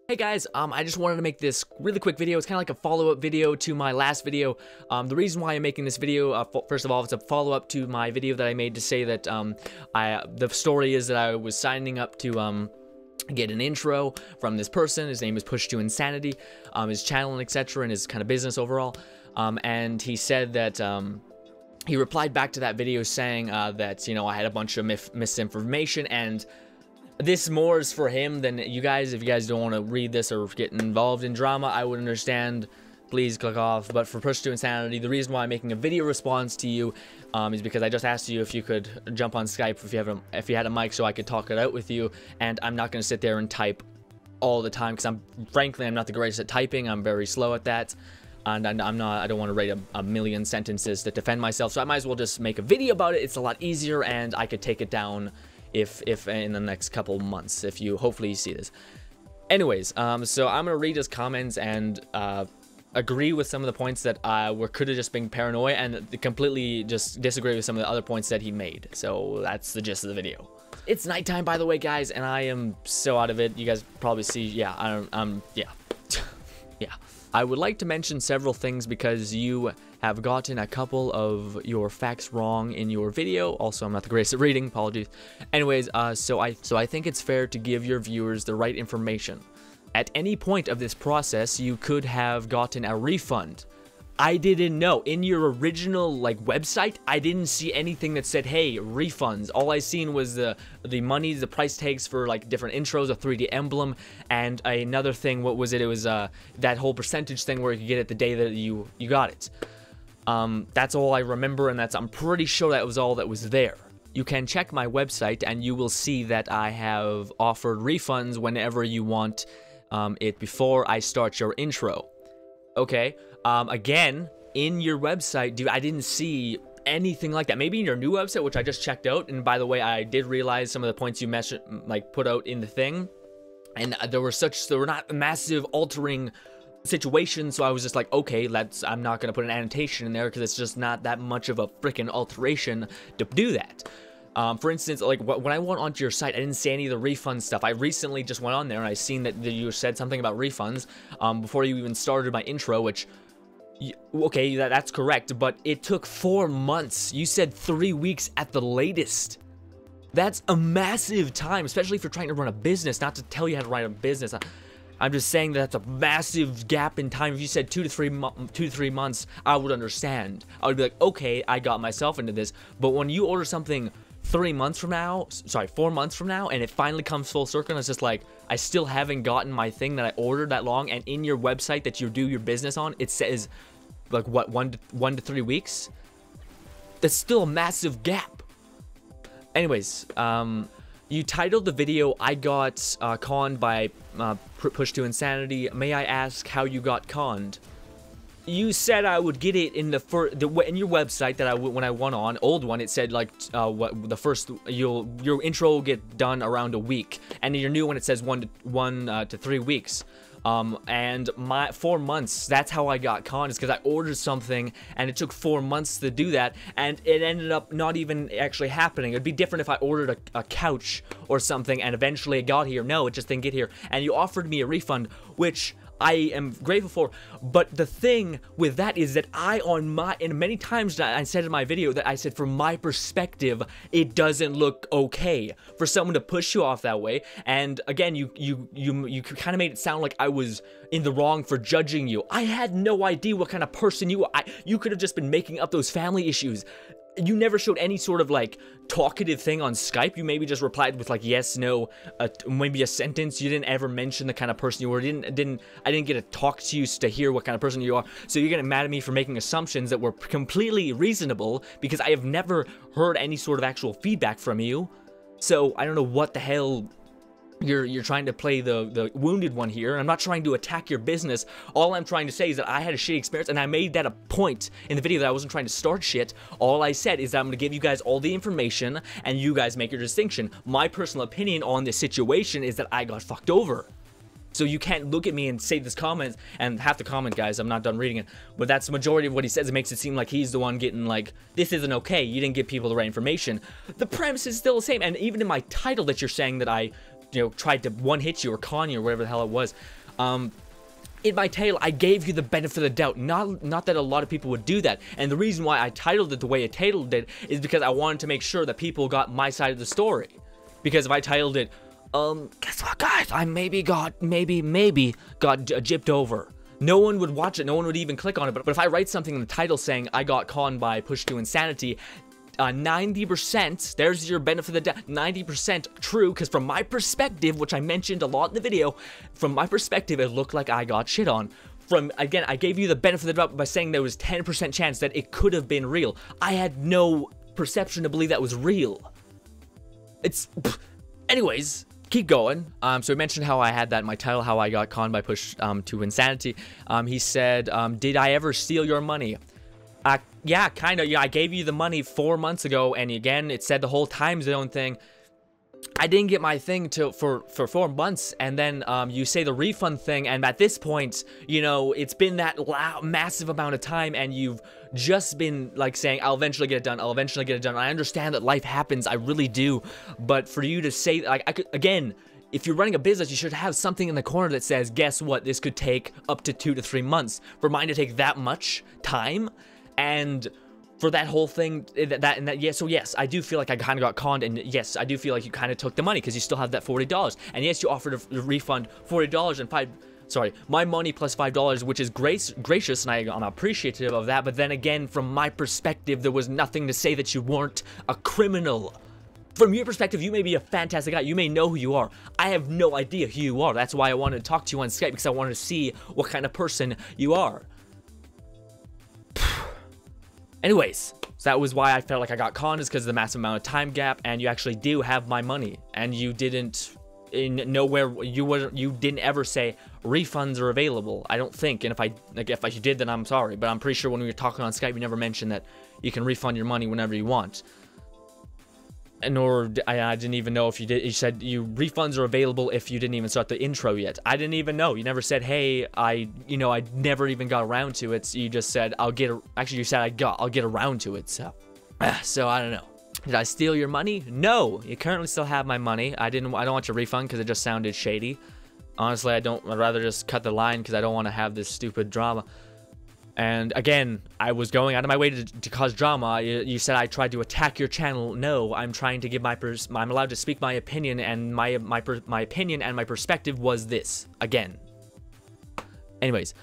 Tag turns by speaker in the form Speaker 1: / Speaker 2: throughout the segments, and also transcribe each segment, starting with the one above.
Speaker 1: Hey guys, I just wanted to make this really quick video. It's kind of like a follow-up video to my last video. The reason why I'm making this video, first of all, it's a follow-up to my video that I made to say that the story is that I was signing up to get an intro from this person. His name is PushedToInsanity, his channel and etc. and his kind of business overall. And he said that he replied back to that video saying that, you know, I had a bunch of misinformation, and this more is for him than you guys. If you guys don't want to read this or get involved in drama, I would understand. Please click off. But for PushedToInsanity, the reason why I'm making a video response to you is because I just asked you if you could jump on Skype if you had a mic so I could talk it out with you. And I'm not going to sit there and type all the time because frankly I'm not the greatest at typing. I'm very slow at that. And I don't want to write a million sentences to defend myself. So I might as well just make a video about it. It's a lot easier, and I could take it down if in the next couple months, if you hopefully see this. Anyways, so I'm gonna read his comments and agree with some of the points that could have just been paranoia, and completely just disagree with some of the other points that he made. So that's the gist of the video. It's nighttime, by the way, guys, and I am so out of it. You guys probably see, yeah, yeah. Yeah. I would like to mention several things because you have gotten a couple of your facts wrong in your video. Also, I'm not the greatest at reading, apologies. Anyways, so I think it's fair to give your viewers the right information. At any point of this process, you could have gotten a refund. I didn't know. In your original website, I didn't see anything that said, hey, refunds. All I seen was the money, the price tags for different intros, a 3D emblem, and another thing. What was it? It was that whole percentage thing where you could get it the day that you got it. That's all I remember, and I'm pretty sure that was all that was there. You can check my website and you will see that I have offered refunds whenever you want it before I start your intro. Okay. Again, in your website, I didn't see anything like that. Maybe in your new website, which I just checked out, and by the way, I did realize some of the points you put out in the thing, and there were not massive altering situations, so I was just like, okay, I'm not gonna put an annotation in there because it's just not that much of a freaking alteration to do that. For instance, when I went onto your site, I didn't see any of the refund stuff. I recently just went on there and I seen that you said something about refunds before you even started my intro, which, okay, that's correct, but it took 4 months. You said 3 weeks at the latest. That's a massive time, especially if you're trying to run a business. Not to tell you how to run a business. I'm just saying that's a massive gap in time. If you said 2 to 3 months, I would understand. I would be like, okay, I got myself into this. But when you order something 4 months from now, and it finally comes full circle, and it's just like, I still haven't gotten my thing that I ordered that long, and in your website that you do your business on, it says, what, 1 to 3 weeks? That's still a massive gap. Anyways, you titled the video, I got conned by PushedToInsanity. May I ask how you got conned? You said I would get it in in your website that when I went on, old one, it said your intro will get done around a week, and in your new one it says 1 to 3 weeks. And 4 months, that's how I got conned, is because I ordered something and it took 4 months to do that, and it ended up not even actually happening. It'd be different if I ordered a couch or something and eventually it got here. No, it just didn't get here, and you offered me a refund, which I am grateful for. But the thing with that is that many times I said in my video that I said, from my perspective, it doesn't look okay for someone to push you off that way. And again, you kind of made it sound like I was in the wrong for judging you. I had no idea what kind of person you are. You could have just been making up those family issues. You never showed any sort of talkative thing on Skype. You maybe just replied with yes, no, maybe a sentence. You didn't ever mention the kind of person you were. I didn't get to talk to you to hear what kind of person you are. So you're getting mad at me for making assumptions that were completely reasonable because I have never heard any sort of actual feedback from you. So I don't know what the hell. You're trying to play the wounded one here. I'm not trying to attack your business. All I'm trying to say is that I had a shitty experience, and I made that a point in the video that I wasn't trying to start shit. All I said is that I'm going to give you guys all the information, and you guys make your distinction. My personal opinion on this situation is that I got fucked over. So you can't look at me and say this comment, and half the comment, guys, I'm not done reading it, but that's the majority of what he says. It makes it seem like he's the one getting this isn't okay, you didn't give people the right information. The premise is still the same, and even in my title that you're saying that I tried to one-hit you or con you or whatever the hell it was. In my title, I gave you the benefit of the doubt. Not that a lot of people would do that. And the reason why I titled it the way I titled it is because I wanted to make sure that people got my side of the story. Because if I titled it, guess what, guys? I maybe got gypped over. No one would watch it. No one would even click on it. But if I write something in the title saying I got conned by PushedToInsanity, 90%, there's your benefit of the doubt, 90% true, because from my perspective, which I mentioned a lot in the video, from my perspective, it looked like I got shit on. Again, I gave you the benefit of the doubt by saying there was 10% chance that it could have been real. I had no perception to believe that was real. Anyways, keep going. So he mentioned how I had that in my title, how I got conned by PushedToInsanity. He said, did I ever steal your money? Yeah, kind of. Yeah, I gave you the money 4 months ago, and again, it said the whole time zone thing. I didn't get my thing for 4 months, and then you say the refund thing, and at this point, it's been that massive amount of time, and you've just been like saying, I'll eventually get it done, I'll eventually get it done. I understand that life happens, I really do, but for you to say, like, again, if you're running a business, you should have something in the corner that says, guess what, this could take up to 2 to 3 months. For mine to take that much time, and for that whole thing, so yes, I do feel like I kind of got conned, and yes, I do feel like you kind of took the money, because you still have that $40, and yes, you offered a refund $40 and my money plus $5, which is gracious, and I'm appreciative of that, but then again, from my perspective, there was nothing to say that you weren't a criminal. From your perspective, you may be a fantastic guy, you may know who you are. I have no idea who you are. That's why I wanted to talk to you on Skype, because I wanted to see what kind of person you are. Anyways, so that was why I felt like I got conned, is because of the massive amount of time gap, and you actually do have my money, and you didn't, you didn't ever say refunds are available, I don't think, and if you did, then I'm sorry, but I'm pretty sure when we were talking on Skype, you never mentioned that you can refund your money whenever you want. Nor I didn't even know if you did. You said refunds are available if you didn't even start the intro yet. I didn't even know. You never said, hey, I never even got around to it. So you just said, actually you said I'll get around to it. So I don't know. Did I steal your money? No, you currently still have my money. I don't want your refund because it just sounded shady. Honestly, I'd rather just cut the line because I don't want to have this stupid drama. And again, I was going out of my way to cause drama. You said I tried to attack your channel. No, I'm trying to give I'm allowed to speak my opinion, and my opinion and my perspective was this. Again. Anyways.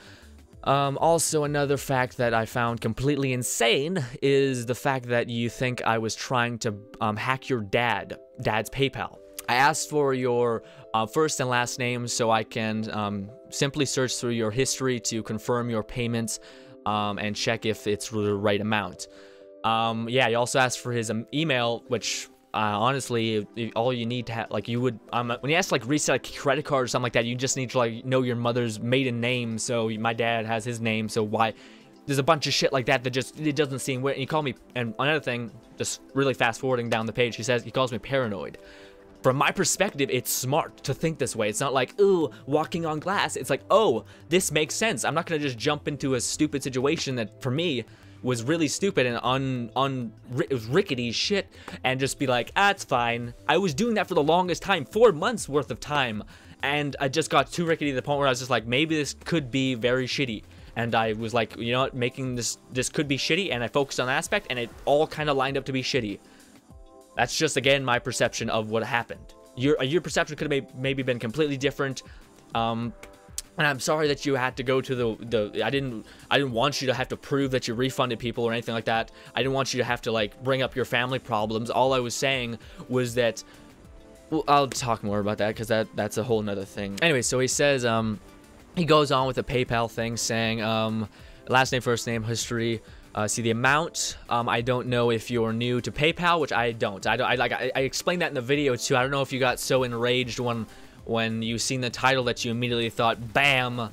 Speaker 1: Also, another fact that I found completely insane is the fact that you think I was trying to hack your dad's PayPal. I asked for your first and last name so I can simply search through your history to confirm your payments and check if it's the right amount. Yeah, you also asked for his email, which honestly, all you need to have, like, you would, when you ask like reset a credit card or something like that, you just need to like know your mother's maiden name. So my dad has his name, so why? There's a bunch of shit like that that just, it doesn't seem weird. And he called me, and another thing, just really fast forwarding down the page, he calls me paranoid. From my perspective, it's smart to think this way. It's not like, ooh, walking on glass. It's like, oh, this makes sense. I'm not gonna just jump into a stupid situation that, for me, was really stupid and it was rickety shit, and just be like, it's fine. I was doing that for the longest time, 4 months worth of time, and I just got too rickety to the point where I was just like, maybe this could be very shitty. And I was like, you know what, making this could be shitty, and I focused on that aspect, and it all kind of lined up to be shitty. That's just, again, my perception of what happened. Your perception could have maybe been completely different. And I'm sorry that you had to go to I didn't want you to have to prove that you refunded people or anything like that. I didn't want you to have to like bring up your family problems. All I was saying was that, well, I'll talk more about that because that's a whole nother thing. Anyway, so he says, he goes on with the PayPal thing, saying, last name, first name, history. See the amount. I don't know if you're new to PayPal, which I don't. I explained that in the video too. I don't know if you got so enraged when you seen the title that you immediately thought, bam,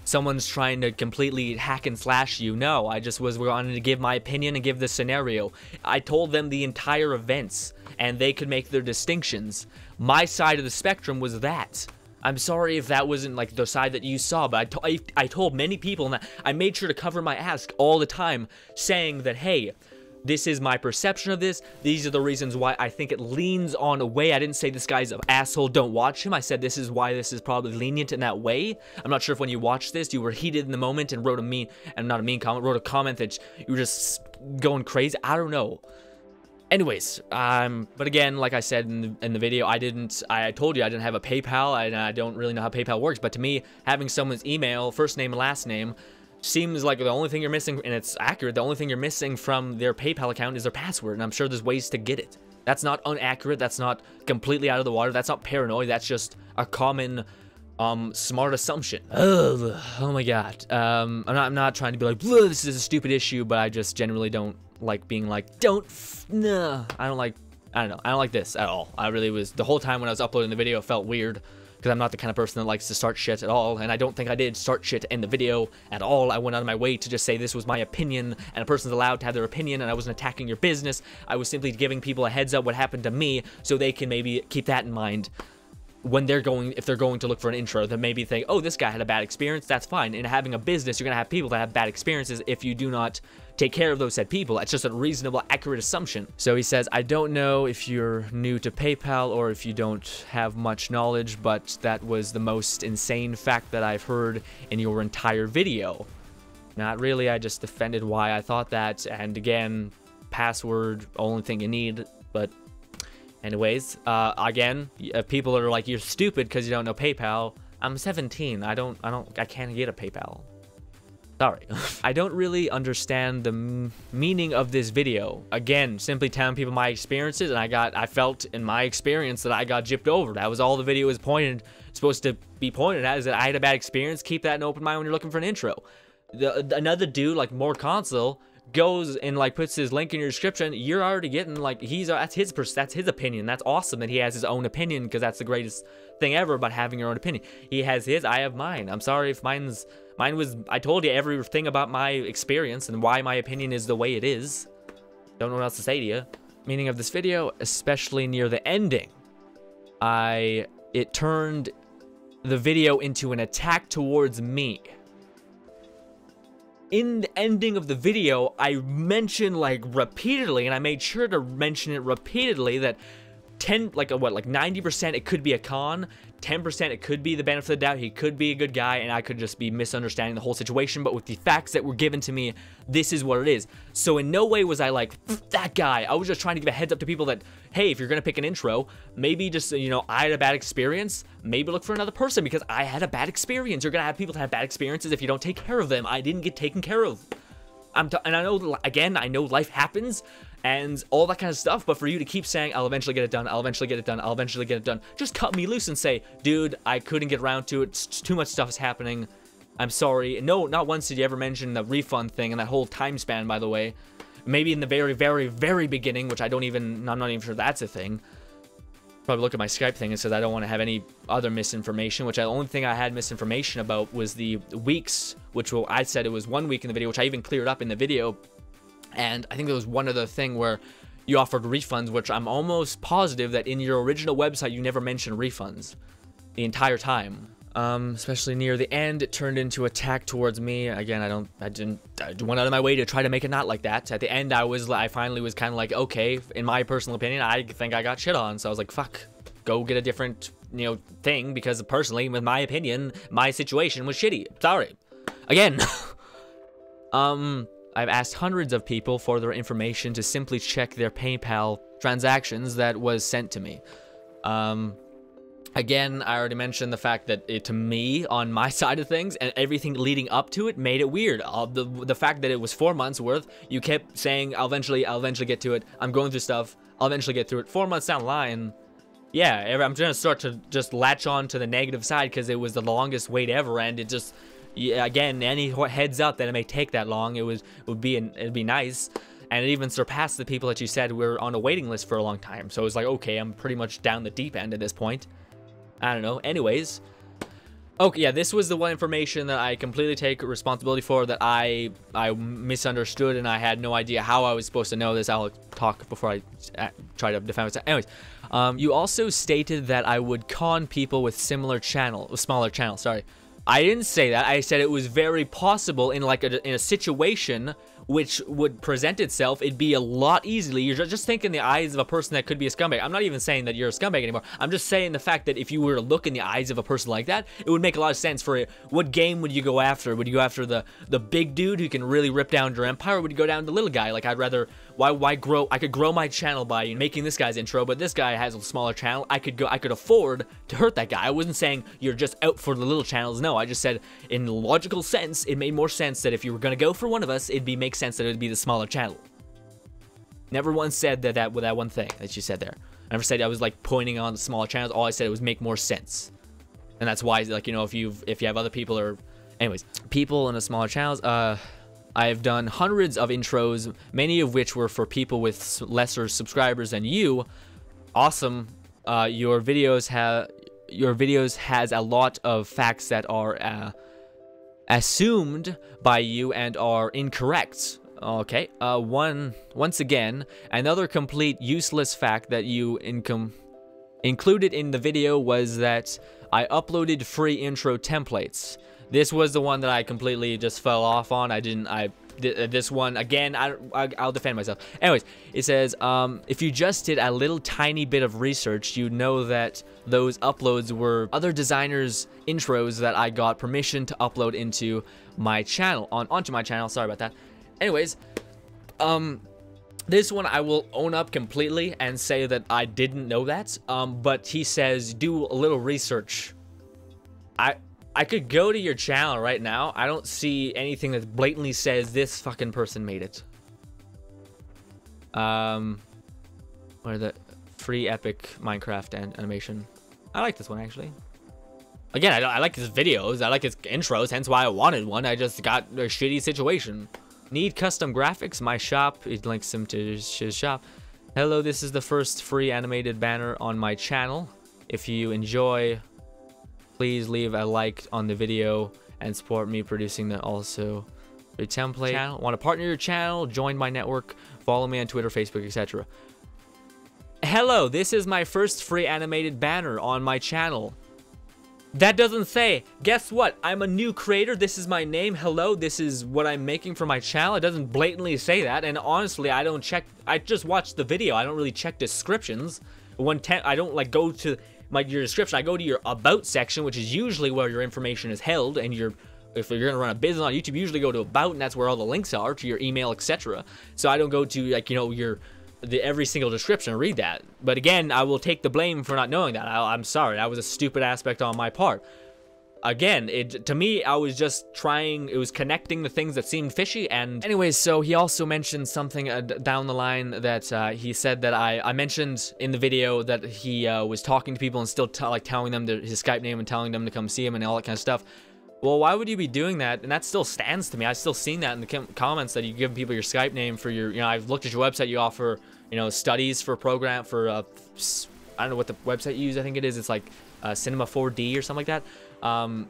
Speaker 1: someone's trying to completely hack and slash you. No, I just wanted to give my opinion and give the scenario. I told them the entire events, and they could make their distinctions. My side of the spectrum was that. I'm sorry if that wasn't like the side that you saw, but I told many people, and I made sure to cover my ass all the time, saying that, hey, This is my perception of this. These are the reasons why I think it leans on a way. I didn't say this guy's an asshole, don't watch him. I said this is why this is probably lenient in that way. I'm not sure if when you watched this, you were heated in the moment and wrote a mean, and not a mean comment, wrote a comment that you were just going crazy. I don't know. Anyways, but again, like I said in the video, I told you I didn't have a PayPal, and I don't really know how PayPal works, but to me, having someone's email, first name and last name, seems like the only thing you're missing, and it's accurate, the only thing you're missing from their PayPal account is their password, and I'm sure there's ways to get it. That's not inaccurate, that's not completely out of the water, that's not paranoid, that's just a common, smart assumption. Ugh, oh my god. I'm not trying to be like, this is a stupid issue, but I just generally don't like being like, I don't know, I don't like this at all. I really was, the whole time when I was uploading the video, it felt weird, because I'm not the kind of person that likes to start shit at all, and I don't think I did start shit in the video at all. I went out of my way to just say this was my opinion, and a person's allowed to have their opinion, and I wasn't attacking your business. I was simply giving people a heads up what happened to me, so they can maybe keep that in mind when if they're going to look for an intro, then maybe think, oh, this guy had a bad experience, that's fine. In having a business, you're gonna have people that have bad experiences if you do not take care of those said people. That's just a reasonable, accurate assumption. So he says, I don't know if you're new to PayPal or if you don't have much knowledge, but that was the most insane fact that I've heard in your entire video. Not really, I just defended why I thought that, and again, password, only thing you need, but anyways, again, if people are like, you're stupid because you don't know PayPal, I'm 17, I can't get a PayPal. Sorry. I don't really understand the meaning of this video. Again, simply telling people my experiences, and I felt in my experience that I got gypped over. That was all the video was supposed to be pointed at, is that I had a bad experience. Keep that in open mind when you're looking for an intro. Another dude, like More Console, goes and like puts his link in your description. You're already getting like, that's his opinion. That's awesome that he has his own opinion, because that's the greatest thing ever about having your own opinion. He has his, I have mine. I'm sorry if mine was, I told you everything about my experience and why my opinion is the way it is. Don't know what else to say to you. Meaning of this video, especially near the ending, it turned the video into an attack towards me. In the ending of the video, I mentioned like repeatedly, and I made sure to mention it repeatedly, that 90% it could be a con, 10% it could be the benefit of the doubt, he could be a good guy, and I could just be misunderstanding the whole situation. But with the facts that were given to me, this is what it is. So in no way was I like, that guy. I was just trying to give a heads up to people that, hey, if you're gonna pick an intro, maybe just, you know, I had a bad experience, maybe look for another person, because I had a bad experience. You're gonna have people that have bad experiences if you don't take care of them. I didn't get taken care of. And I know, again, I know life happens and all that kind of stuff, but for you to keep saying, I'll eventually get it done, I'll eventually get it done, I'll eventually get it done, just cut me loose and say, dude, I couldn't get around to it, too much stuff is happening, I'm sorry. No, not once did you ever mention the refund thing and that whole time span, by the way. Maybe in the very, very, very beginning, which I'm not even sure that's a thing. Probably look at my Skype thing and says I don't want to have any other misinformation, which the only thing I had misinformation about was the weeks, which I said it was 1 week in the video, which I even cleared up in the video. And I think there was one other thing where you offered refunds, which I'm almost positive that in your original website you never mentioned refunds the entire time. Especially near the end, it turned into attack towards me. Again, I went out of my way to try to make it not like that. At the end, I finally was kind of like, okay, in my personal opinion, I think I got shit on. So I was like, fuck, go get a different, you know, thing, because personally, with my opinion, my situation was shitty. Sorry. Again, I've asked hundreds of people for their information to simply check their PayPal transactions that was sent to me. Again, I already mentioned the fact that to me, on my side of things, and everything leading up to it made it weird. The fact that it was 4 months worth, you kept saying, I'll eventually get to it. I'm going through stuff. I'll eventually get through it. 4 months down the line, yeah, I'm going to start to just latch on to the negative side because it was the longest wait ever, and it just, yeah, again, any heads up that it may take that long, it'd be nice. And it even surpassed the people that you said were on a waiting list for a long time. So it was like, okay, I'm pretty much down the deep end at this point. I don't know. Anyways. Okay, yeah, this was the one information that I completely take responsibility for, that I misunderstood, and I had no idea how I was supposed to know this. I'll talk before I try to defend myself. Anyways, you also stated that I would con people with smaller channels, sorry. I didn't say that. I said it was very possible in a situation which would present itself, it'd be a lot easily. You're just thinking the eyes of a person that could be a scumbag. I'm not even saying that you're a scumbag anymore. I'm just saying the fact that if you were to look in the eyes of a person like that, it would make a lot of sense for it. What game would you go after? Would you go after the big dude who can really rip down your empire, or would you go down the little guy? Like, I'd rather, why grow? I could grow my channel by making this guy's intro, but this guy has a smaller channel. I could afford to hurt that guy. I wasn't saying you're just out for the little channels. No, I just said in logical sense, it made more sense that if you were gonna go for one of us, it'd make sense that it would be the smaller channel. Never once said that one thing that you said there. I never said I was like pointing on the smaller channels. All I said was make more sense, and that's why, like, you know, if you have other people, or anyways, people in the smaller channels. I've done hundreds of intros, many of which were for people with lesser subscribers than you. Awesome. Your videos has a lot of facts that are assumed by you and are incorrect. Okay. Once again, another complete useless fact that you included in the video was that I uploaded free intro templates. This was the one that I completely just fell off on. This one, again, I'll defend myself. Anyways, it says, if you just did a little tiny bit of research, you'd know that those uploads were other designers' intros that I got permission to upload into my channel, onto my channel. Sorry about that. Anyways, this one I will own up completely and say that I didn't know that. But he says, do a little research. I could go to your channel right now. I don't see anything that blatantly says this fucking person made it. What are the free epic Minecraft and animation? I like this one, actually. Again, I like his videos. I like his intros, hence why I wanted one. I just got a shitty situation. Need custom graphics? My shop. It links him to his shop. Hello, this is the first free animated banner on my channel. If you enjoy, please leave a like on the video and support me producing the also a template channel. Want to partner your channel? Join my network. Follow me on Twitter, Facebook, etc. Hello, this is my first free animated banner on my channel. That doesn't say. Guess what? I'm a new creator. This is my name. Hello, this is what I'm making for my channel. It doesn't blatantly say that. And honestly, I don't check. I just watch the video. I don't really check descriptions. I don't like go to your description. I go to your about section, which is usually where your information is held. And if you're gonna run a business on YouTube, you usually go to about, and that's where all the links are to your email, etc. So I don't go to, like, you know, every single description and read that. But again, I will take the blame for not knowing that. I'm sorry. That was a stupid aspect on my part. Again, to me, I was just trying, it was connecting the things that seemed fishy. And anyways, so he also mentioned something down the line that he said that I mentioned in the video that he was talking to people and still telling them his Skype name and telling them to come see him and all that kind of stuff. Well, why would you be doing that? And that still stands to me. I've still seen that in the comments that you give people your Skype name for your, you know, I've looked at your website. You offer, you know, studies for program for, I don't know what the website you use. I think it is. It's like Cinema 4D or something like that.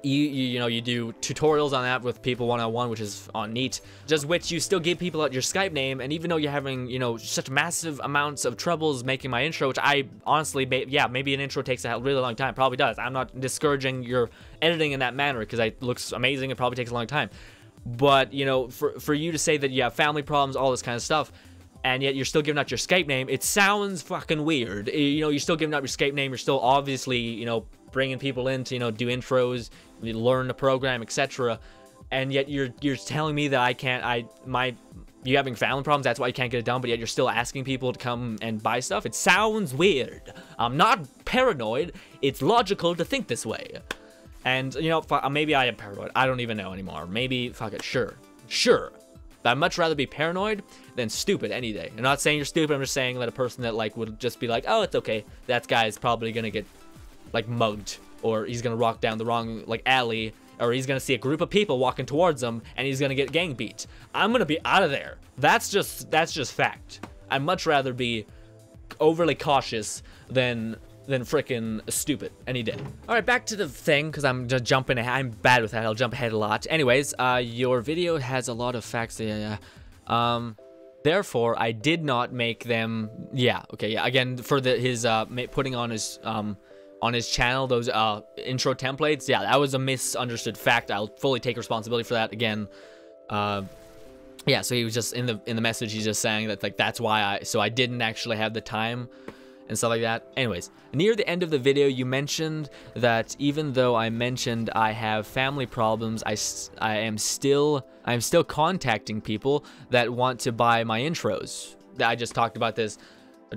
Speaker 1: You know, you do tutorials on that with people one-on-one, which is neat. Just which you still give people your Skype name, and even though you're having, you know, such massive amounts of troubles making my intro, which I honestly, yeah, maybe an intro takes a really long time, probably does. I'm not discouraging your editing in that manner because it looks amazing. It probably takes a long time, but you know, for you to say that you have family problems, all this kind of stuff, and yet you're still giving out your Skype name, it sounds fucking weird. You know, you're still giving out your Skype name. You're still obviously, you know, bringing people in to, you know, do intros, learn the program, etc. And yet you're telling me that I can't, you having family problems, that's why you can't get it done, but yet you're still asking people to come and buy stuff. It sounds weird. I'm not paranoid. It's logical to think this way. And, you know, maybe I am paranoid. I don't even know anymore. Maybe, fuck it, sure. But I'd much rather be paranoid than stupid any day. I'm not saying you're stupid, I'm just saying that a person that, like, would just be like, oh, it's okay. That guy's probably gonna get, like, mugged, or he's gonna walk down the wrong, like, alley, or he's gonna see a group of people walking towards him and he's gonna get gang beat. I'm gonna be out of there. That's just fact. I'd much rather be overly cautious than freaking stupid any day. All right, back to the thing, because I'm just jumping ahead. I'm bad with that. I'll jump ahead a lot. Anyways, your video has a lot of facts. Therefore, I did not make them. Yeah. Okay. Yeah. Again, for his putting on his channel those intro templates. Yeah, that was a misunderstood fact. I'll fully take responsibility for that. Again, yeah, so he was just in the message, he's just saying that, like, that's why I didn't actually have the time and stuff like that. Anyways, near the end of the video, you mentioned that even though I mentioned I have family problems, I'm still contacting people that want to buy my intros. I just talked about this.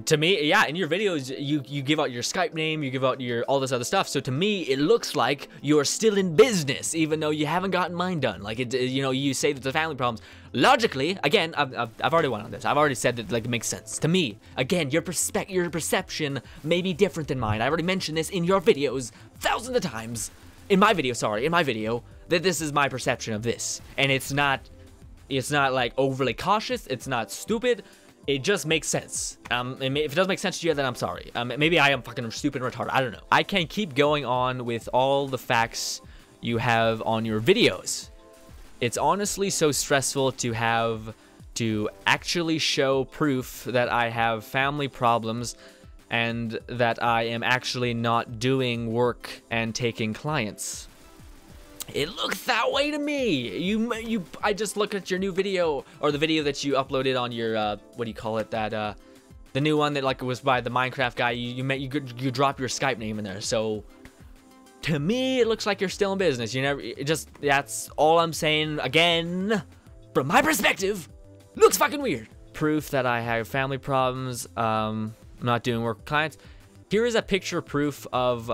Speaker 1: To me, yeah, in your videos, you give out your Skype name, you give out all this other stuff. So to me, it looks like you're still in business, even though you haven't gotten mine done. Like, you know, you say that the family problems. Logically, again, I've already went on this. I've already said that, like, it makes sense to me. Again, your perception may be different than mine. I already mentioned this in your videos thousands of times. In my video, that this is my perception of this, and it's not like overly cautious. It's not stupid. It just makes sense. If it doesn't make sense to you, then I'm sorry. Maybe I am fucking stupid and retarded. I don't know. I can keep going on with all the facts you have on your videos. It's honestly so stressful to have to actually show proof that I have family problems and that I am actually not doing work and taking clients. It looks that way to me. I just look at your new video, or the video that you uploaded on your what do you call it? That the new one that, like, was by the Minecraft guy. You drop your Skype name in there. So to me, it looks like you're still in business. That's all I'm saying. Again, from my perspective, looks fucking weird. Proof that I have family problems. Not doing work with clients. Here is a picture proof of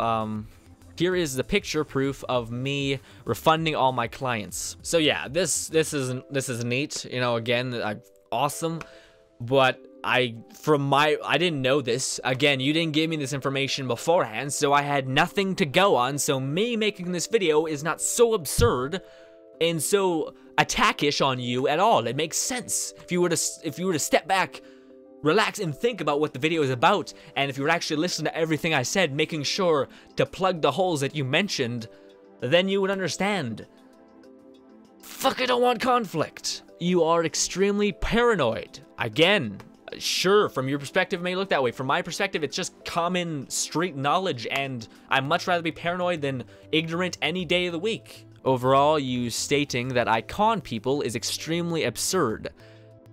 Speaker 1: Here is the picture proof of me refunding all my clients. So yeah, this is neat. You know, again, awesome. But I didn't know this. Again, you didn't give me this information beforehand, so I had nothing to go on. So me making this video is not so absurd and so attackish on you at all. It makes sense if you were to step back, relax, and think about what the video is about, and if you were actually listening to everything I said, making sure to plug the holes that you mentioned, then you would understand. Fuck, I don't want conflict. You are extremely paranoid. Again, sure, from your perspective it may look that way. From my perspective, it's just common street knowledge, and I'd much rather be paranoid than ignorant any day of the week. Overall, you stating that I con people is extremely absurd.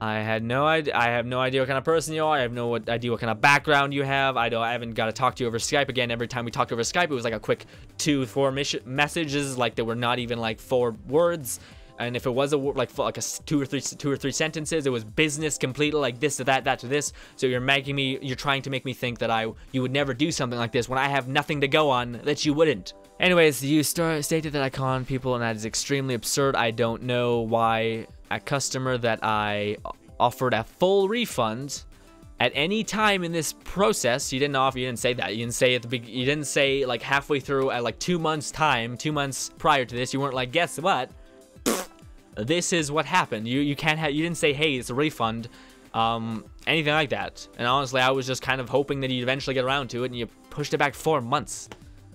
Speaker 1: I have no idea what kind of person you are. I have no idea what kind of background you have. I haven't got to talk to you over Skype. Again, every time we talked over Skype, it was like a quick 2-4 messages, like they were not even like 4 words. And if it was like a two or three sentences, it was business completely, like this to that, that to this. So you're trying to make me think that you would never do something like this when I have nothing to go on that you wouldn't. Anyways, you stated that I con people, and that is extremely absurd. I don't know why a customer that I offered a full refund at any time in this process. You didn't say that. You didn't say at the beginning. You didn't say like halfway through at like 2 months time, 2 months prior to this. You weren't like, guess what? This is what happened. You didn't say, hey, it's a refund, anything like that. And honestly, I was just kind of hoping that you'd eventually get around to it, and you pushed it back 4 months,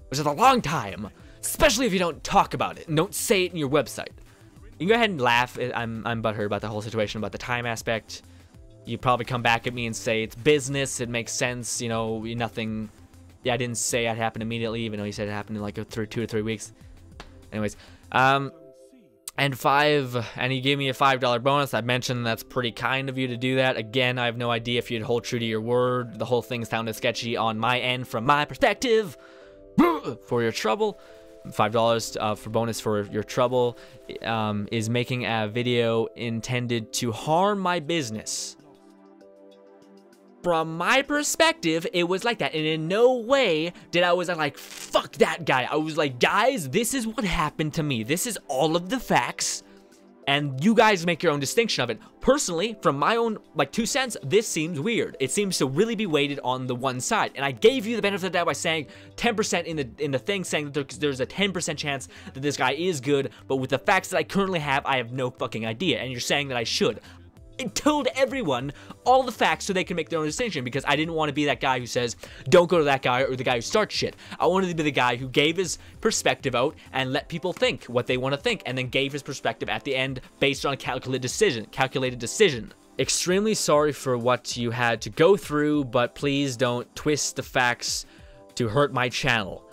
Speaker 1: which is a long time, especially if you don't talk about it and don't say it in your website. You can go ahead and laugh. I'm butthurt about the whole situation, about the time aspect. You probably come back at me and say it's business. It makes sense. You know, nothing. Yeah, I didn't say it happened immediately, even though you said it happened in like 2 to 3 weeks. Anyways, and he gave me a $5 bonus. I mentioned that's pretty kind of you to do that. Again, I have no idea if you'd hold true to your word. The whole thing sounded sketchy on my end from my perspective. For your trouble, $5 for bonus for your trouble is making a video intended to harm my business. From my perspective, it was like that, and in no way did I was like, fuck that guy. I was like, guys, this is what happened to me. This is all of the facts, and you guys make your own distinction of it. Personally, from my own, like, 2 cents, this seems weird. It seems to really be weighted on the one side, and I gave you the benefit of the doubt by saying 10% in the thing, saying that there's a 10% chance that this guy is good, but with the facts that I currently have, I have no fucking idea, and you're saying that I should. I told everyone all the facts so they can make their own distinction, because I didn't want to be that guy who says, don't go to that guy, or the guy who starts shit. I wanted to be the guy who gave his perspective out and let people think what they want to think, and then gave his perspective at the end based on a calculated decision. Extremely sorry for what you had to go through, but please don't twist the facts to hurt my channel.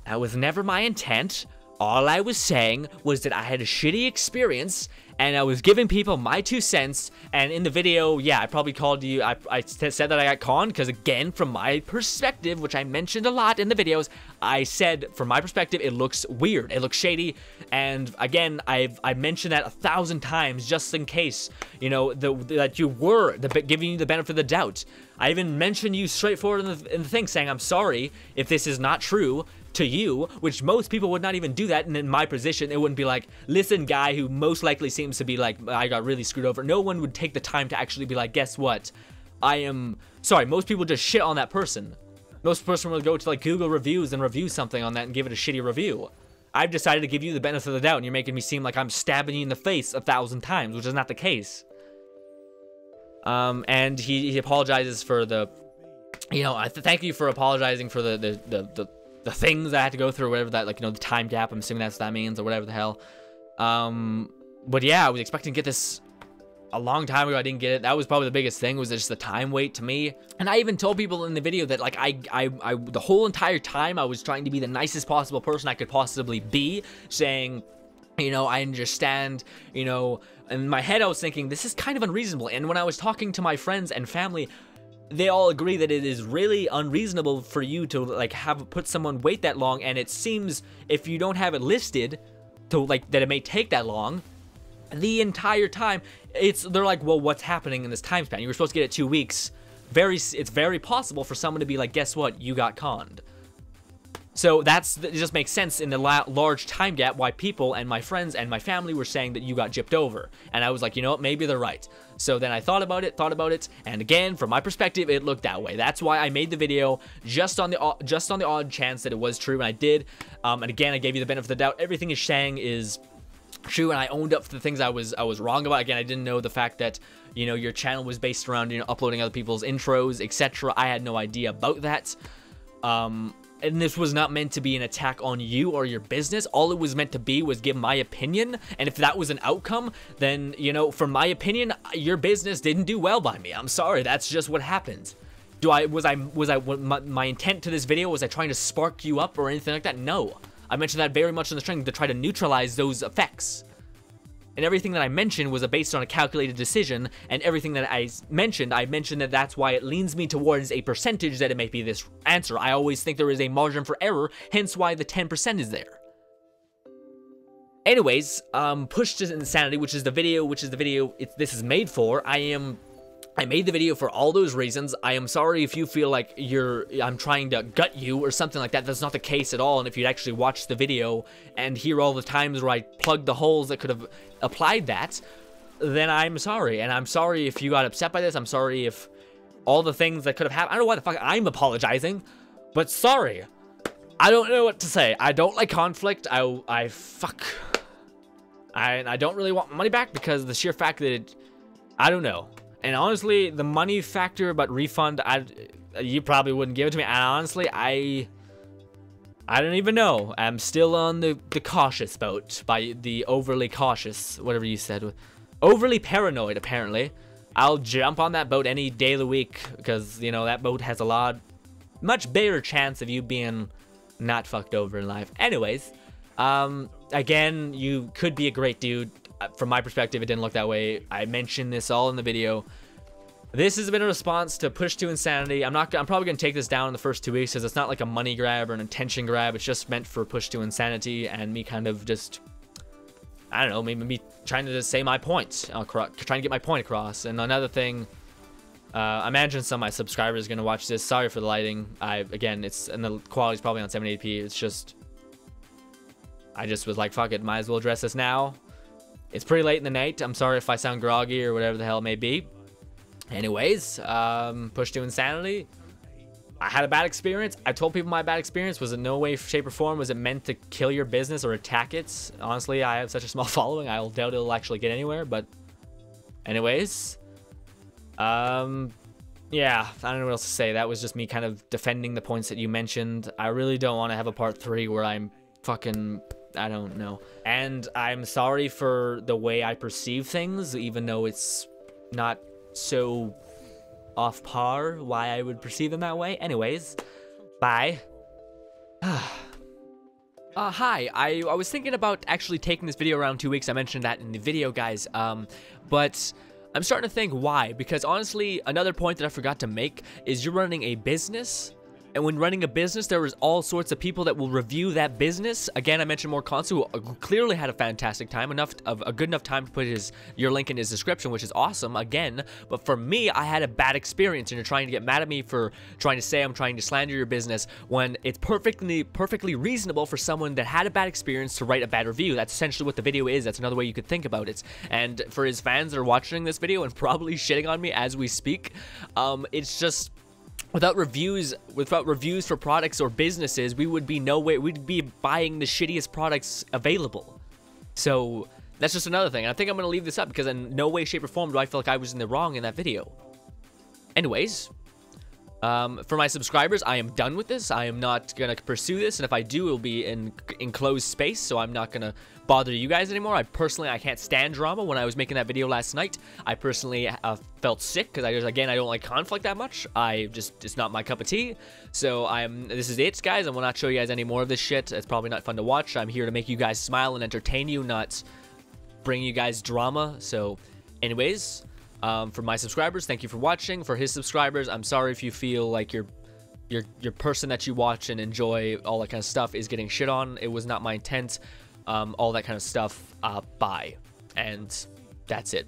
Speaker 1: That was never my intent, All I was saying was that I had a shitty experience, and I was giving people my 2 cents, and in the video, yeah, I probably called you, I said that I got conned, because again, from my perspective, which I mentioned a lot in the videos, I said, from my perspective, it looks weird, it looks shady, and again, I mentioned that 1,000 times, just in case, you know, that you were giving you the benefit of the doubt. I even mentioned you straightforward in the thing, saying, I'm sorry if this is not true to you, which most people would not even do that, and in my position, it wouldn't be like, listen, guy who most likely seems to be like, I got really screwed over. No one would take the time to actually be like, guess what? I am sorry. Most people just shit on that person. Most person will go to like Google reviews and review something on that and give it a shitty review. I've decided to give you the benefit of the doubt, and you're making me seem like I'm stabbing you in the face 1,000 times, which is not the case. And he apologizes for the, you know, thank you for apologizing for the things I had to go through, whatever that, like, you know, the time gap, I'm assuming that's what that means, or whatever the hell. But yeah, I was expecting to get this a long time ago. I didn't get it. That was probably the biggest thing, was just the time wait to me. And I even told people in the video that, like, I the whole entire time I was trying to be the nicest possible person I could possibly be, saying, you know, I understand, you know, in my head I was thinking, this is kind of unreasonable. And when I was talking to my friends and family, they all agree that it is really unreasonable for you to, like, put someone wait that long, and it seems, if you don't have it listed, to, like, that it may take that long, the entire time, they're like, well, what's happening in this time span? You were supposed to get it 2 weeks. It's very possible for someone to be like, guess what? You got conned. So it just makes sense in the large time gap why people and my friends and my family were saying that you got gypped over. And I was like, you know what, maybe they're right. So then I thought about it, and again, from my perspective, it looked that way. That's why I made the video, just on the odd chance that it was true, and I did. And again, I gave you the benefit of the doubt. Everything is saying is true, and I owned up to the things I was wrong about. Again, I didn't know the fact that, you know, your channel was based around, you know, uploading other people's intros, etc. I had no idea about that. And this was not meant to be an attack on you or your business. All it was meant to be was give my opinion. And if that was an outcome, then, you know, from my opinion, your business didn't do well by me. I'm sorry. That's just what happened. My intent to this video, was I trying to spark you up or anything like that? No. I mentioned that very much in the string to try to neutralize those effects. And everything that I mentioned was based on a calculated decision, and everything that I mentioned that that's why it leans me towards a percentage that it may be this answer. I always think there is a margin for error, hence why the 10% is there. Anyways, Pushed to Insanity, which is the video this is made for. I made the video for all those reasons. I am sorry if you feel like I'm trying to gut you or something like that. That's not the case at all. And if you'd actually watch the video and hear all the times where I plugged the holes that could have applied that, then I'm sorry. And I'm sorry if you got upset by this. I'm sorry if all the things that could have happened. I don't know why the fuck I'm apologizing, but sorry. I don't know what to say. I don't like conflict. I don't really want my money back, because the sheer fact that I don't know. And honestly, the money factor about refund, you probably wouldn't give it to me. And honestly, I don't even know. I'm still on the cautious boat, by the overly cautious, whatever you said. Overly paranoid, apparently. I'll jump on that boat any day of the week, because, you know, that boat has much better chance of you being not fucked over in life. Anyways, again, you could be a great dude. From my perspective, it didn't look that way. I mentioned this all in the video. This has been a response to Pushed to Insanity. I'm probably gonna take this down in the first 2 weeks, because it's not like a money grab or an attention grab. It's just meant for Pushed to Insanity and me kind of just, I don't know, maybe me trying to just say my point, trying to get my point across. And another thing, I imagine some of my subscribers are gonna watch this. Sorry for the lighting. Again, and the quality's probably on 780p. It's just, I just was like, fuck it, might as well address this now. It's pretty late in the night. I'm sorry if I sound groggy or whatever the hell it may be. Anyways, Pushed to Insanity. I had a bad experience. I told people my bad experience was in no way, shape, or form was it meant to kill your business or attack it. Honestly, I have such a small following. I doubt it'll actually get anywhere. But anyways, yeah, I don't know what else to say. That was just me kind of defending the points that you mentioned. I really don't want to have a part 3 where I'm fucking, I don't know. And I'm sorry for the way I perceive things, even though it's not so off par why I would perceive them that way. Anyways, bye. Hi, I was thinking about actually taking this video around 2 weeks. I mentioned that in the video, guys. But I'm starting to think why. Because honestly, another point that I forgot to make is you're running a business. And when running a business, there is all sorts of people that will review that business. Again, I mentioned more Konsu, who clearly had a fantastic time, a good enough time to put your link in his description, which is awesome, again. But for me, I had a bad experience, and you're trying to get mad at me for trying to say I'm trying to slander your business when it's perfectly reasonable for someone that had a bad experience to write a bad review. That's essentially what the video is. That's another way you could think about it. And for his fans that are watching this video and probably shitting on me as we speak, it's just... Without reviews for products or businesses, we'd be buying the shittiest products available. So that's just another thing. And I think I'm going to leave this up because in no way, shape, or form do I feel like I was in the wrong in that video. Anyways, for my subscribers, I am done with this. I am not going to pursue this, and if I do, it'll be in enclosed space, so I'm not going to bother you guys anymore. I can't stand drama. When I was making that video last night, I personally felt sick because I don't like conflict that much. It's not my cup of tea. So this is it, guys. I will not show you guys any more of this shit. It's probably not fun to watch. I'm here to make you guys smile and entertain you, not bring you guys drama. So anyways, for my subscribers, thank you for watching. For his subscribers, I'm sorry if you feel like your person that you watch and enjoy all that kind of stuff is getting shit on. It was not my intent. All that kind of stuff. Bye. And that's it.